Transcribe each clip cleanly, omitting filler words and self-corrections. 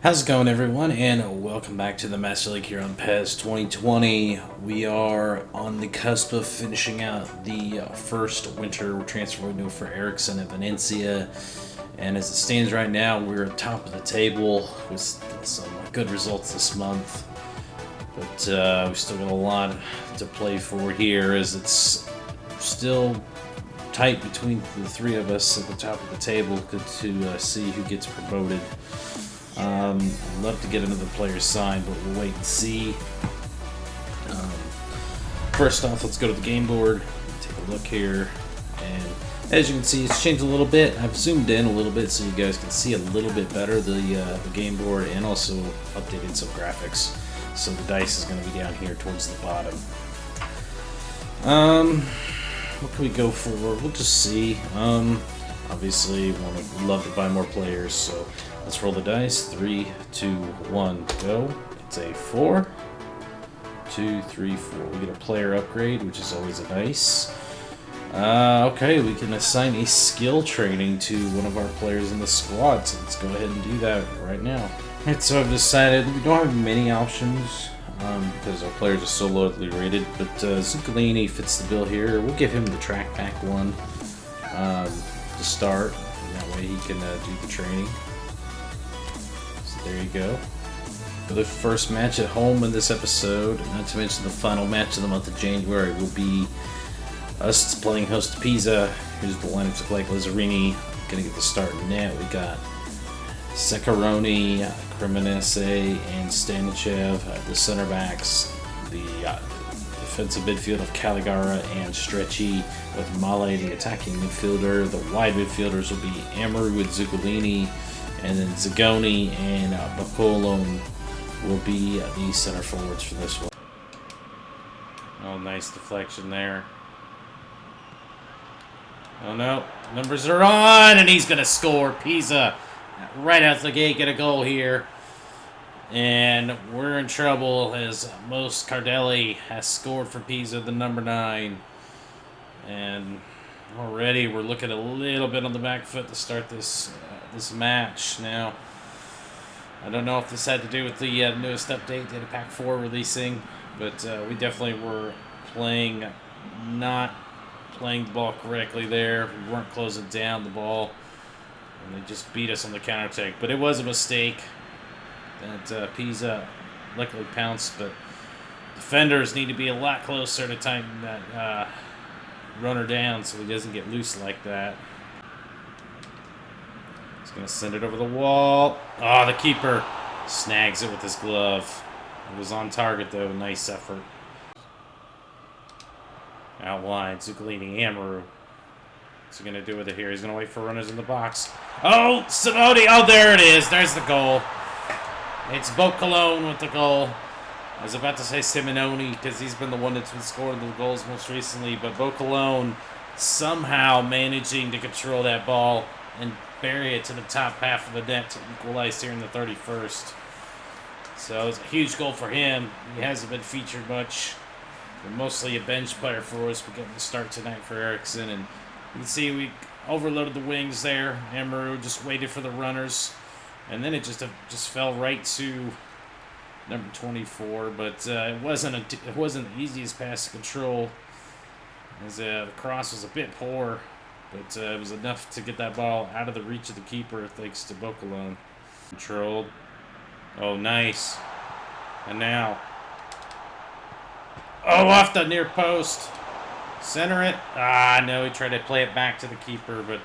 How's it going, everyone? And welcome back to the Master League here on PES 2020. We are on the cusp of finishing out the first winter transfer window for Ericsson at Valencia. And as it stands right now, we're at top of the table with some good results this month. But we've still got a lot to play for here, as it's still tight between the three of us at the top of the table to see who gets promoted. I'd love to get another player signed, but we'll wait and see. First off, let's go to the game board, take a look here, and as you can see, it's changed a little bit. I've zoomed in a little bit so you guys can see a little bit better the game board, and also updated some graphics. So the dice is going to be down here towards the bottom. What can we go for? We'll just see. Obviously, love to buy more players, so let's roll the dice. 3, 2, 1, go. It's a 4, 2, 3, 4. We get a player upgrade, which is always a nice. Okay, we can assign a skill training to one of our players in the squad, so let's go ahead and do that right now. Alright, so I've decided we don't have many options because our players are so lowly rated, but Zuccolini fits the bill here. We'll give him the track pack one to start, and that way he can do the training. So there you go. For the first match at home in this episode, not to mention the final match of the month of January, will be us playing host to Pisa. Here's the lineups look like. Lazzarini gonna get the start in net. We got Seccaroni, Cremonese, and Stanichev, the center backs. The defensive midfield of Caligara and Strecci, with Male, the attacking midfielder. The wide midfielders will be Amaru with Zuccolini, and then Zagoni and Bacolone will be the center forwards for this one. Oh, nice deflection there. Oh no, numbers are on, and he's going to score. Pisa, right out the gate, get a goal here. And we're in trouble, as Most Cardelli has scored for Pisa, the number 9. And already we're looking a little bit on the back foot to start this match. Now, I don't know if this had to do with the newest update, Data Pack 4 releasing, but we definitely were not playing the ball correctly there. We weren't closing down the ball, and they just beat us on the counterattack. But it was a mistake that Pisa luckily pounced, but defenders need to be a lot closer to tighten that runner down so he doesn't get loose like that. He's going to send it over the wall. Oh, the keeper snags it with his glove. It was on target, though. Nice effort. Out wide, Zuccolini, Amaru. What's he going to do with it here? He's going to wait for runners in the box. Oh, Simone! Oh, there it is. There's the goal. It's Boccalone with the goal. I was about to say Simeone because he's been the one that's been scoring the goals most recently, but Boccalone somehow managing to control that ball and bury it to the top half of the net to equalize here in the 31st. So it's a huge goal for him. He hasn't been featured much. But mostly a bench player for us. We're getting the start tonight for Ericsson, and you can see we overloaded the wings there. Amaru just waited for the runners, and then it just fell right to number 24. But it wasn't the easiest pass to control, as the cross was a bit poor, but it was enough to get that ball out of the reach of the keeper thanks to Boccalone. Controlled. Oh, nice. And now. Oh, off the near post. Center it. Ah, no, he tried to play it back to the keeper, but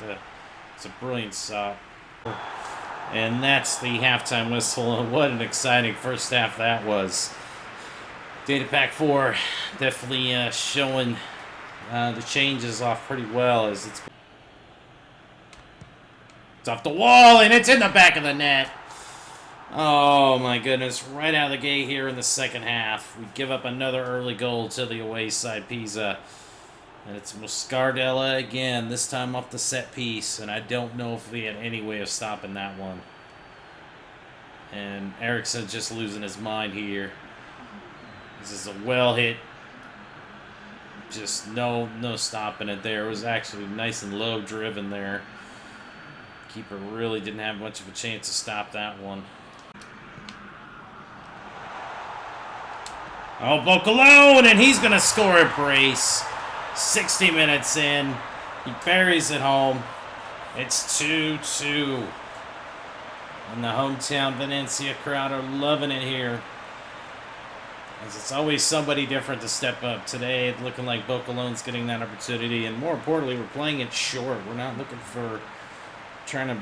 it's a brilliant stop. And that's the halftime whistle. And what an exciting first half that was. Data Pack 4 definitely showing the changes off pretty well, as it's off the wall, and it's in the back of the net. Oh my goodness, right out of the gate here in the second half. We give up another early goal to the away side, Pisa. And it's Moscardella again, this time off the set piece. And I don't know if we had any way of stopping that one. And Ericsson just losing his mind here. This is a well hit. Just no stopping it there. It was actually nice and low driven there. Keeper really didn't have much of a chance to stop that one. Oh, Bocalone, and he's going to score a brace. 60 minutes in. He buries it home. It's 2-2. And the hometown Valencia crowd are loving it here. As it's always somebody different to step up. Today, looking like Bocalone's getting that opportunity. And more importantly, we're playing it short. We're not looking for trying to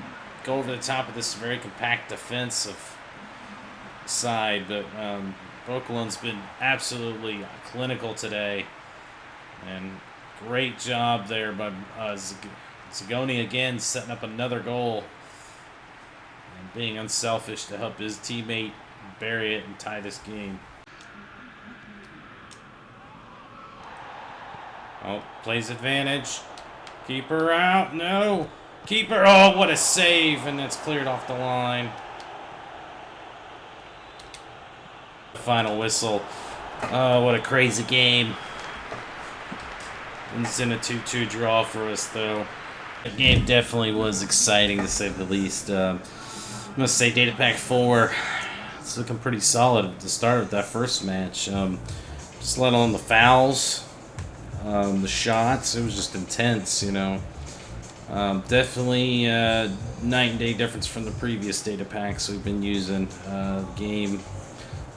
go over the top of this very compact defensive side. But Bocalone's been absolutely clinical today. And great job there by Zagoni again, setting up another goal. And being unselfish to help his teammate bury it and tie this game. Oh, plays advantage. Keeper out. No. Keeper. Oh, what a save. And it's cleared off the line. Final whistle. Oh, what a crazy game. It's in a 2-2 draw for us, though. The game definitely was exciting, to say the least. I'm going to say Data Pack 4. It's looking pretty solid at the start of that first match. Just let alone the fouls. The shots, it was just intense, you know. Definitely night and day difference from the previous data packs we've been using. The game,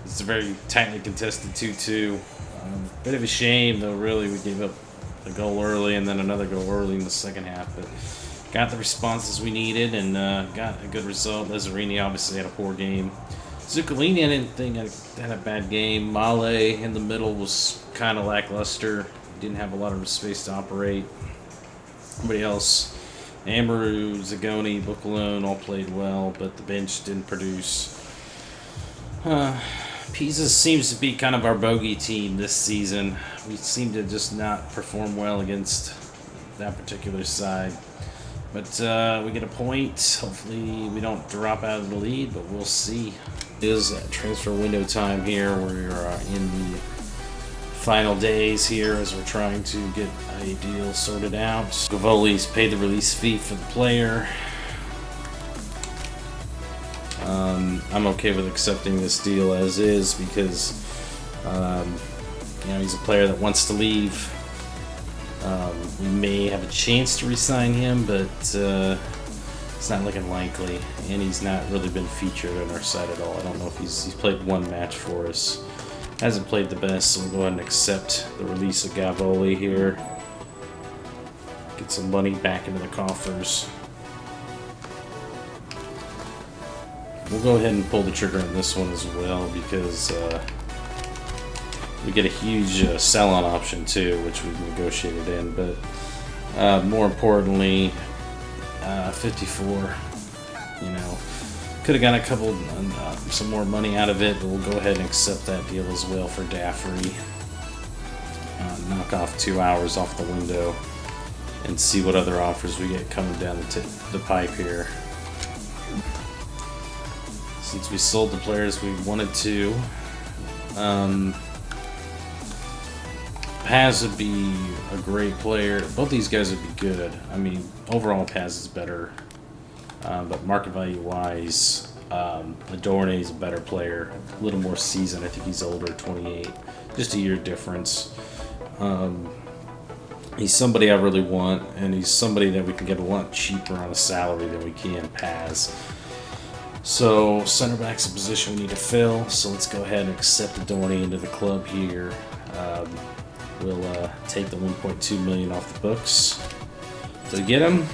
it's a very tightly contested 2-2. Bit of a shame, though, really. We gave up a goal early and then another goal early in the second half. But got the responses we needed and got a good result. Lazzarini obviously had a poor game. Zuccolini, I didn't think had a bad game. Male in the middle was kind of lackluster. Didn't have a lot of space to operate. Everybody else, Amaru, Zagoni, Bocalone, all played well, but the bench didn't produce. Pisa seems to be kind of our bogey team this season. We seem to just not perform well against that particular side. But we get a point. Hopefully we don't drop out of the lead, but we'll see. It is transfer window time here. We're in the final days here as we're trying to get a deal sorted out. Gavoli's paid the release fee for the player. I'm okay with accepting this deal as is because you know, he's a player that wants to leave. We may have a chance to re-sign him, but it's not looking likely, and he's not really been featured on our side at all. I don't know if he's played one match for us. Hasn't played the best, so we'll go ahead and accept the release of Gavoli here. Get some money back into the coffers. We'll go ahead and pull the trigger on this one as well because we get a huge sell-on option too, which we've negotiated in. But more importantly, 54, you know. Could have got a couple, some more money out of it, but we'll go ahead and accept that deal as well for Daffrey. Knock off 2 hours off the window and see what other offers we get coming down the pipe here. Since we sold the players we wanted to, Paz would be a great player. Both these guys would be good. I mean, overall Paz is better. But market value wise, Adorne is a better player, a little more seasoned. I think he's older, 28, just a year difference. He's somebody I really want, and he's somebody that we can get a lot cheaper on a salary than we can Paz. So center back's a position we need to fill. So let's go ahead and accept Adorne into the club here. We'll take the 1.2 million off the books to get him.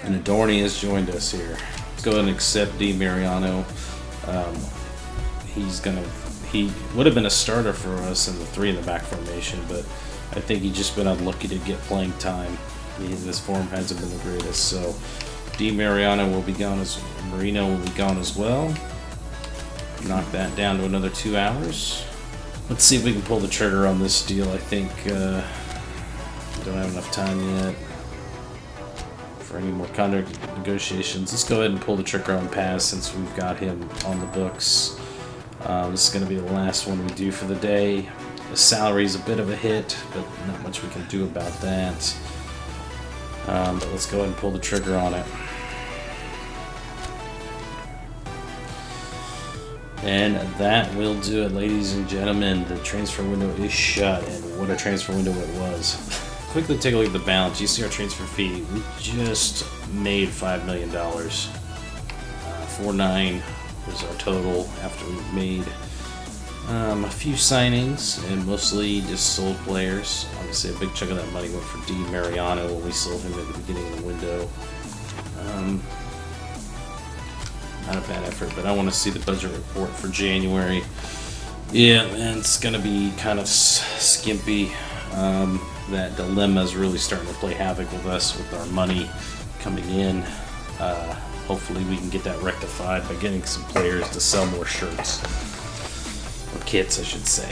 And Adorne has joined us here. Let's go ahead and accept Di Mariano. He would have been a starter for us in the 3 in the back formation, but I think he's just been unlucky to get playing time. His form hasn't been the greatest, so Di Mariano will be gone Marino will be gone as well. Knock that down to another 2 hours. Let's see if we can pull the trigger on this deal. I think don't have enough time yet for any more contract negotiations. Let's go ahead and pull the trigger on Paz since we've got him on the books. This is going to be the last one we do for the day. The salary is a bit of a hit, but not much we can do about that. But let's go ahead and pull the trigger on it. And that will do it, ladies and gentlemen. The transfer window is shut, and what a transfer window it was. Quickly take a look at the balance. You see our transfer fee. We just made $5 million. 4.9 was our total after we made a few signings, and mostly just sold players. Obviously, a big chunk of that money went for D. Mariano when we sold him at the beginning of the window. Not a bad effort, but I want to see the budget report for January. Yeah, man, it's going to be kind of skimpy. That dilemma is really starting to play havoc with us with our money coming in. Hopefully we can get that rectified by getting some players to sell more shirts. Or kits, I should say.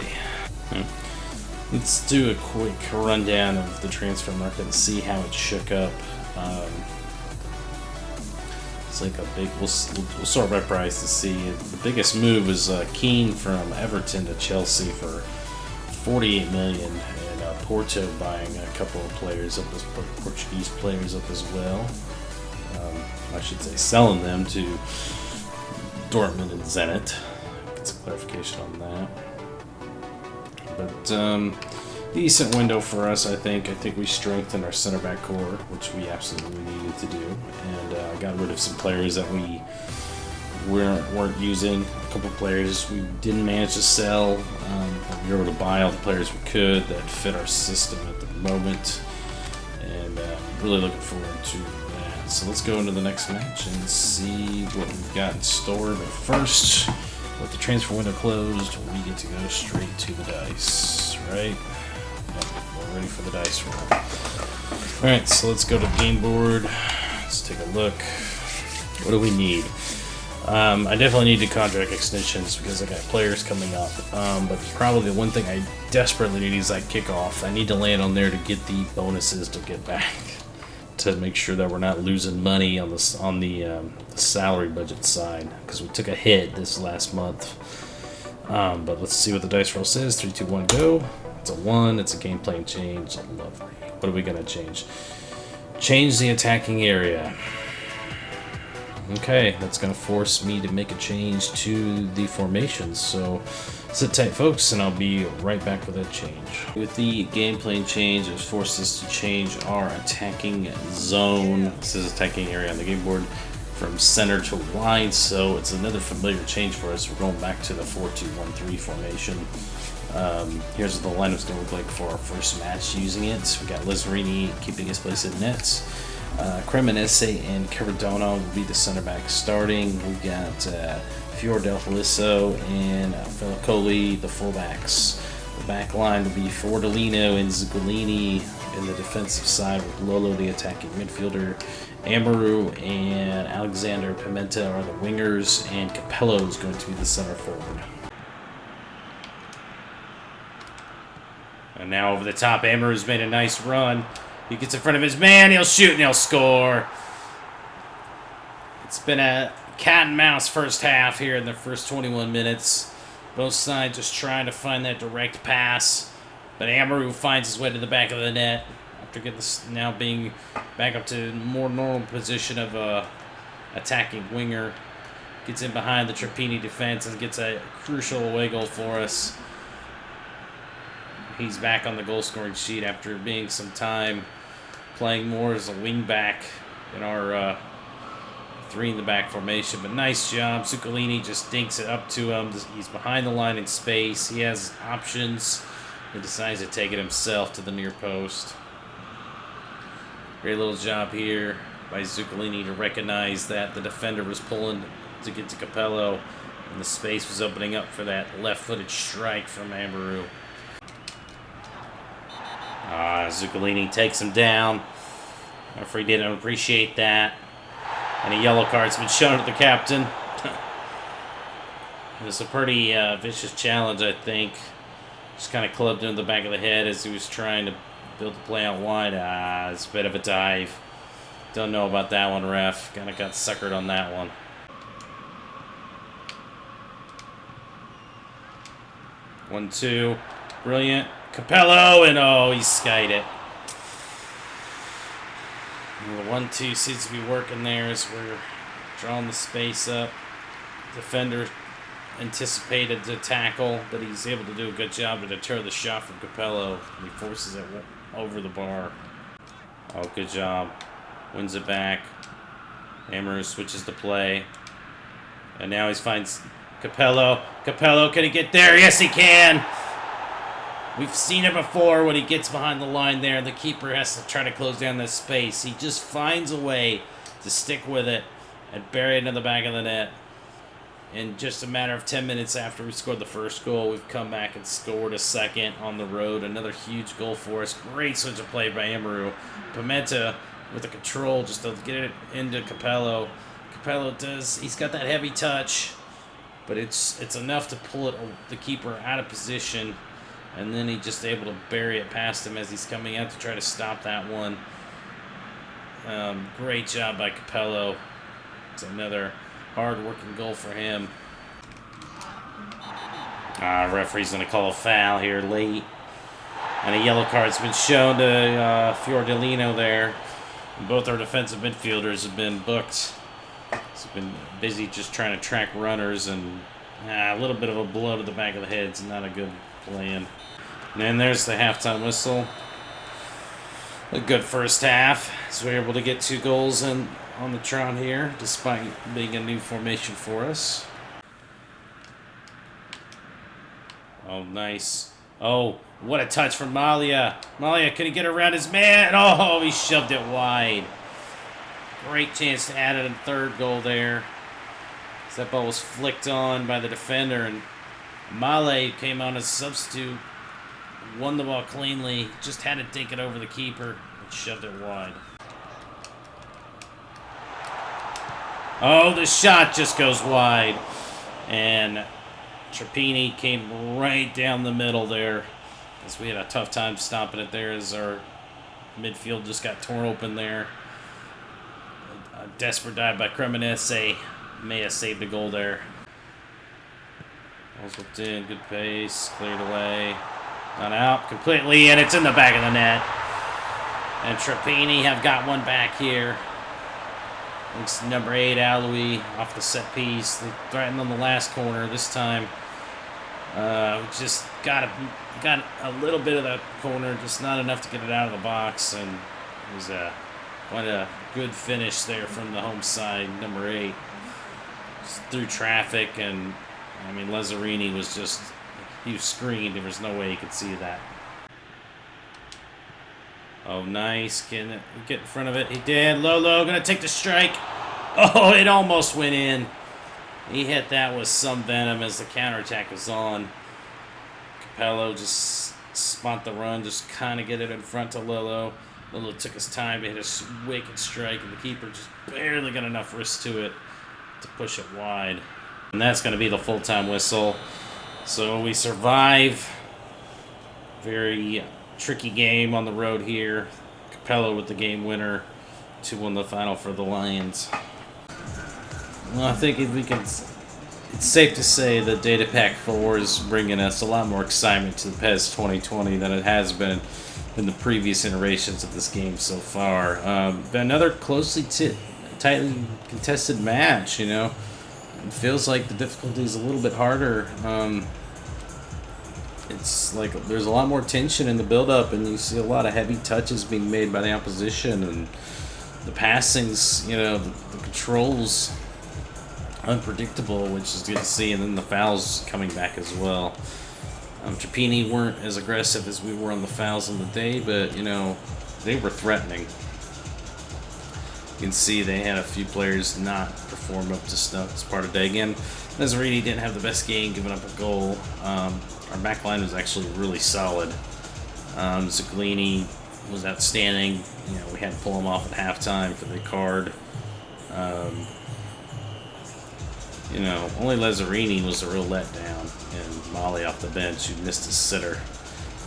Let's do a quick rundown of the transfer market and see how it shook up. It's like a big. We'll sort by price to see. The biggest move was Keane from Everton to Chelsea for $48 million, and Porto buying a couple of players up as Portuguese players up as well. I should say selling them to Dortmund and Zenit. Get some clarification on that. But decent window for us, I think. I think we strengthened our center back core, which we absolutely needed to do, and got rid of some players that we weren't using. A couple players we didn't manage to sell. We were able to buy all the players we could that fit our system at the moment, and really looking forward to that. So let's go into the next match and see what we've got in store. But first, with the transfer window closed, we get to go straight to the dice, right? Yep, we're ready for the dice roll. Alright, so let's go to the game board. Let's take a look. What do we need? I definitely need the contract extensions because I got players coming up. But probably the one thing I desperately need is that kickoff. I need to land on there to get the bonuses to get back, to make sure that we're not losing money on the salary budget side, because we took a hit this last month. But let's see what the dice roll says. 3, 2, 1, go. It's a 1. It's a game plan change. Lovely. What are we gonna change? Change the attacking area. Okay, that's going to force me to make a change to the formations. So sit tight, folks, and I'll be right back with that change. With the game plan change, it forced us to change our attacking zone. This is attacking area on the game board from center to wide, so it's another familiar change for us. We're going back to the 4-2-1-3 formation. Here's what the lineup's going to look like for our first match using it. We got Lazzarini keeping his place in nets. Cremonese and Cardona will be the center back starting. We've got Fiordelliso and Felicoli, the fullbacks. The back line will be Fordolino and Zuccolini in the defensive side, with Lolo the attacking midfielder. Amaru and Alexander Pimenta are the wingers, and Capello is going to be the center forward. And now over the top, Amaru's made a nice run. He gets in front of his man, he'll shoot and he'll score. It's been a cat and mouse first half here in the first 21 minutes. Both sides just trying to find that direct pass. But Amaru finds his way to the back of the net after getting this, now being back up to a more normal position of a attacking winger. Gets in behind the Trapani defense and gets a crucial away goal for us. He's back on the goal scoring sheet after being some time playing more as a wing back in our 3 in the back formation. But nice job. Zuccolini just dinks it up to him. He's behind the line in space. He has options. He decides to take it himself to the near post. Great little job here by Zuccolini to recognize that the defender was pulling to get to Capello, and the space was opening up for that left-footed strike from Amaru. Zuccolini takes him down. Referee didn't appreciate that. And a yellow card's been shown to the captain. It was a pretty vicious challenge, I think. Just kind of clubbed him in the back of the head as he was trying to build the play out wide. It's a bit of a dive. Don't know about that one, ref. Kind of got suckered on that one. One, two. Brilliant. Capello, and oh, he skied it. And the 1-2 seems to be working there as we're drawing the space up. Defender anticipated the tackle, but he's able to do a good job to deter the shot from Capello. And he forces it over the bar. Oh, good job. Wins it back. Amaru switches the play. And now he finds Capello. Capello, can he get there? Yes, he can! We've seen it before when he gets behind the line there. The keeper has to try to close down that space. He just finds a way to stick with it and bury it in the back of the net. In just a matter of 10 minutes after we scored the first goal, we've come back and scored a second on the road. Another huge goal for us. Great switch of play by Amaru. Pimenta with the control just to get it into Capello. Capello he's got that heavy touch, but it's enough to pull the keeper out of position, and then he's just able to bury it past him as he's coming out to try to stop that one. Great job by Capello. It's another hard-working goal for him. Referee's going to call a foul here late. And a yellow card's been shown to Fiordolino there. Both our defensive midfielders have been booked. He's been busy just trying to track runners, and a little bit of a blow to the back of the head is not a good plan. And then there's the halftime whistle. A good first half, so we're able to get 2 goals on the trot here, despite being a new formation for us. Oh, nice. Oh, what a touch from Malia. Malia, can he get around his man? Oh, he shoved it wide. Great chance to add a third goal there. That ball was flicked on by the defender, and Male came on as a substitute, won the ball cleanly, just had to dink it over the keeper and shoved it wide. Oh, the shot just goes wide, and Trapini came right down the middle there, as we had a tough time stopping it there as our midfield just got torn open there. A desperate dive by Cremonese may have saved a goal there. Ball's whipped in, good pace, cleared away, not out completely, and it's in the back of the net. And Trapini have got one back here. It's number 8, Aloui, off the set piece. They threatened on the last corner this time. Just got a little bit of that corner, just not enough to get it out of the box, and it was quite a good finish there from the home side, number 8. Just through traffic, and I mean, Lazzarini was just, he was screened. There was no way he could see that. Oh, nice. Can it get in front of it? He did. Lolo gonna take the strike. Oh, it almost went in. He hit that with some venom as the counterattack was on. Capello just spot the run, just kind of get it in front to Lolo. Lolo took his time to hit a wicked strike, and the keeper just barely got enough wrist to it to push it wide. And that's going to be the full-time whistle. So we survive. Very tricky game on the road here. Capello with the game winner. 2-1 the final for the Lions. Well, I think if we can, it's safe to say that Data Pack 4 is bringing us a lot more excitement to the PES 2020 than it has been in the previous iterations of this game so far. But another closely tightly contested match, you know. It feels like the difficulty is a little bit harder. It's like there's a lot more tension in the build-up, and you see a lot of heavy touches being made by the opposition, and the passings, you know, the controls unpredictable, which is good to see, and then the fouls coming back as well. Trapini weren't as aggressive as we were on the fouls on the day, but, you know, they were threatening. You can see they had a few players not perform up to snuff as part of the day. Again, Lazzarini didn't have the best game, giving up a goal. Our back line was actually really solid. Zaglini was outstanding. You know, we had to pull him off at halftime for the card. You know, only Lazzarini was a real letdown, and Molly off the bench, who missed his sitter.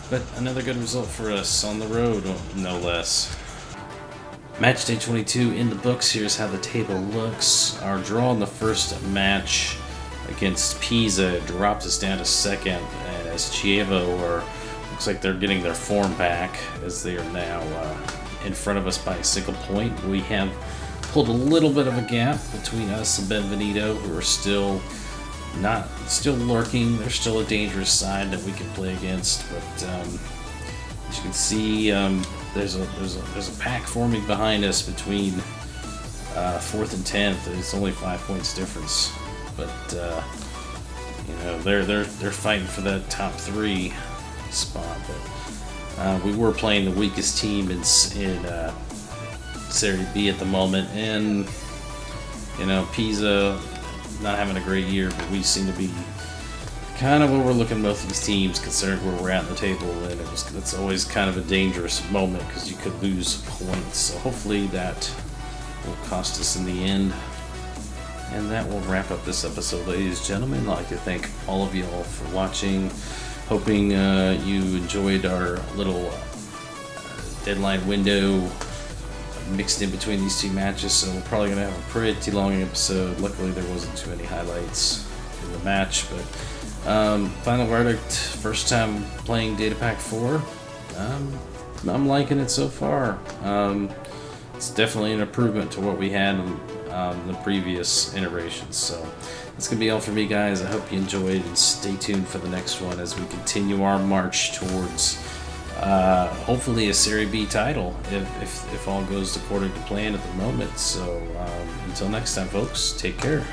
But another good result for us on the road, no less. Matchday 22 in the books. Here's how the table looks. Our draw in the first match against Pisa dropped us down to second, as Chievo looks like they're getting their form back, as they are now in front of us by a single point. We have pulled a little bit of a gap between us and Benvenuto, who are still not still lurking. They're still a dangerous side that we can play against, but as you can see, there's a pack forming behind us between 4th and 10th. It's only 5 points difference, but you know, they're fighting for that top 3 spot. But we were playing the weakest team in Serie B at the moment, and you know, Pisa not having a great year, but we seem to be kind of overlooking both of these teams considering where we're at in the table, and it's always kind of a dangerous moment because you could lose points. So hopefully that will cost us in the end. And that will wrap up this episode, ladies and gentlemen. I'd like to thank all of you all for watching. Hoping you enjoyed our little deadline window mixed in between these 2 matches. So we're probably going to have a pretty long episode. Luckily there wasn't too many highlights in the match, but final verdict, first time playing Data Pack 4. I'm liking it so far. It's definitely an improvement to what we had in the previous iterations. So that's going to be all for me, guys. I hope you enjoyed, and stay tuned for the next one as we continue our march towards hopefully a Serie B title if all goes according to plan at the moment. So until next time, folks, take care.